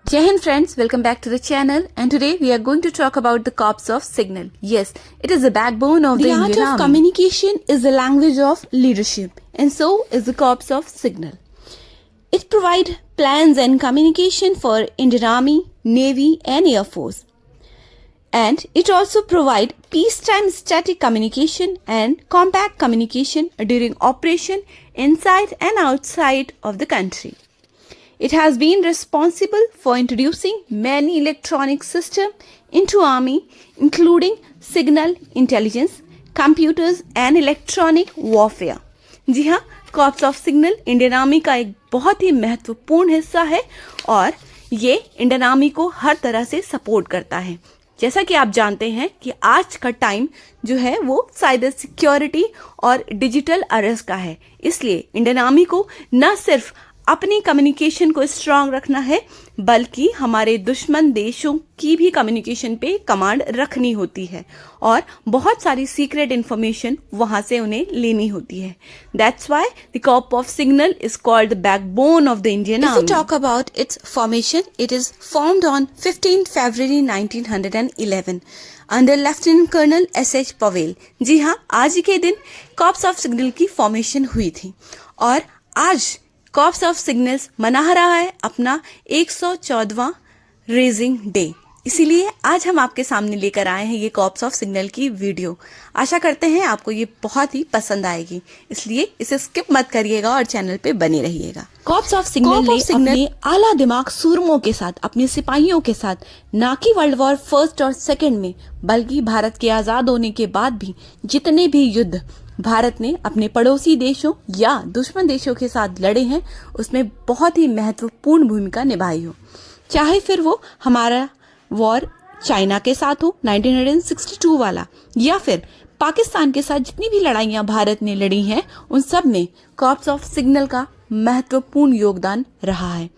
Jai Hind friends, welcome back to the channel, and today we are going to talk about the Corps of Signal. Yes, it is the backbone of the Indian Army. The art of communication is the language of leadership, and so is the Corps of Signal. It provides plans and communication for Indian Army, Navy and Air Force. And it also provides peacetime static communication and compact communication during operation inside and outside of the country. It has been responsible for introducing many electronic systems into Army, including signal intelligence, computers and electronic warfare. जी हाँ, corps of signal Indian army का एक बहुत ही महत्वपूर्ण हिस्सा है और ये Indian army को हर तरह से सपोर्ट करता है. जैसा कि आप जानते हैं कि आज का टाइम जो है वो साइबर सिक्योरिटी और डिजिटल अरेस्ट का है. इसलिए इंडियन आर्मी को न सिर्फ अपनी कम्युनिकेशन को स्ट्रांग रखना है बल्कि हमारे दुश्मन देशों की भी कम्युनिकेशन पे कमांड रखनी होती है और बहुत सारी सीक्रेट इंफॉर्मेशन वहां से उन्हें लेनी होती है. That's why the corps of signal is called the backbone of the Indian army. If we talk about its formation, it is formed on 15 February 1911 under lieutenant colonel S.H. Powell. जी हाँ, आज के दिन कॉर्प्स ऑफ सिग्नल की formation हुई थी और आज कॉर्प्स ऑफ सिग्नल्स मना रहा है अपना 114वां रेजिंग डे. इसीलिए आज हम आपके सामने लेकर आए हैं ये कॉर्प्स ऑफ सिग्नल की वीडियो. आशा करते हैं आपको ये बहुत ही पसंद आएगी, इसलिए इसे स्किप मत करिएगा और चैनल पे बने रहिएगा. कॉर्प्स ऑफ सिग्नल ने अपने आला दिमाग सूरमों के साथ, अपने सिपाहियों के साथ ना कि वर्ल्ड वॉर फर्स्ट और सेकेंड में बल्कि भारत के आजाद होने के बाद भी जितने भी युद्ध भारत ने अपने पड़ोसी देशों या दुश्मन देशों के साथ लड़े हैं उसमें बहुत ही महत्वपूर्ण भूमिका निभाई हो. चाहे फिर वो हमारा वॉर चाइना के साथ हो 1962 वाला या फिर पाकिस्तान के साथ जितनी भी लड़ाइयां भारत ने लड़ी हैं उन सब में कॉर्प्स ऑफ सिग्नल का महत्वपूर्ण योगदान रहा है.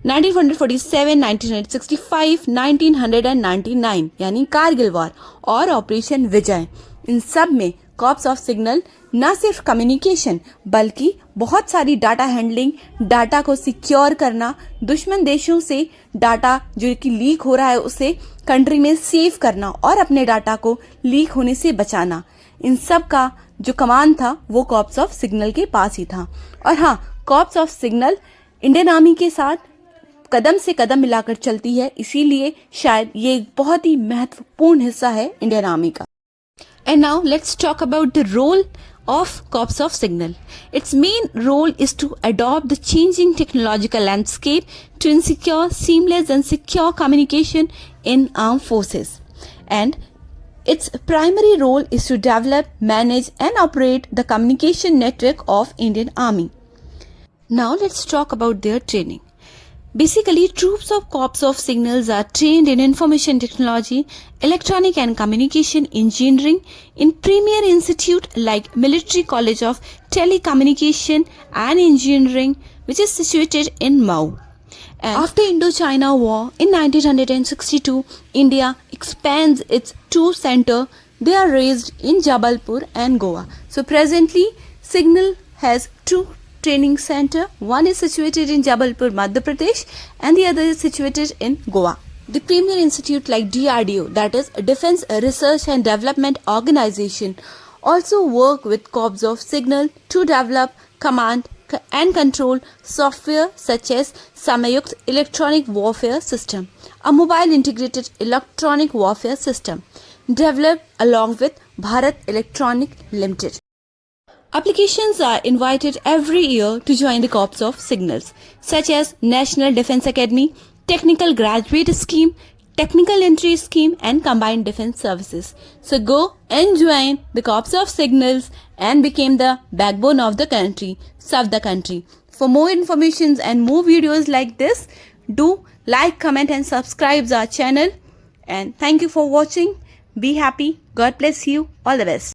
1947, 1965, 1999 यानी कारगिल वॉर और ऑपरेशन विजय, इन सब में कॉर्प्स ऑफ सिग्नल न सिर्फ कम्युनिकेशन बल्कि बहुत सारी डाटा हैंडलिंग, डाटा को सिक्योर करना, दुश्मन देशों से डाटा जो कि लीक हो रहा है उसे कंट्री में सेव करना और अपने डाटा को लीक होने से बचाना, इन सब का जो कमान था वो कॉर्प्स ऑफ सिग्नल के पास ही था. और हाँ, corps of signal Indian army के साथ कदम से कदम मिलाकर चलती है, इसीलिए शायद ये एक बहुत ही महत्वपूर्ण हिस्सा है इंडियन आर्मी का. And now let's talk about the role of Corps of Signal. Its main role is to adopt the changing technological landscape to ensure seamless and secure communication in armed forces. And its primary role is to develop, manage and operate the communication network of Indian Army. Now let's talk about their training. Basically, troops of Corps of Signals are trained in information technology, electronic and communication engineering in premier institute like Military College of Telecommunication and Engineering, which is situated in Mao. And after Indo-China War in 1962, India expands its two centers. They are raised in Jabalpur and Goa. So presently, Signal has two training center. One is situated in Jabalpur, Madhya Pradesh, and the other is situated in Goa. The premier institute like DRDO, that is Defense Research and Development Organization, also work with Corps of Signal to develop command and control software such as Samayukt Electronic Warfare System, a mobile integrated electronic warfare system developed along with Bharat Electronic Limited. Applications are invited every year to join the Corps of Signals, such as National Defense Academy, Technical Graduate Scheme, Technical Entry Scheme and Combined Defense Services. So go and join the Corps of Signals and become the backbone of the country, serve the country. For more information and more videos like this, do like, comment and subscribe our channel. And thank you for watching. Be happy. God bless you. All the best.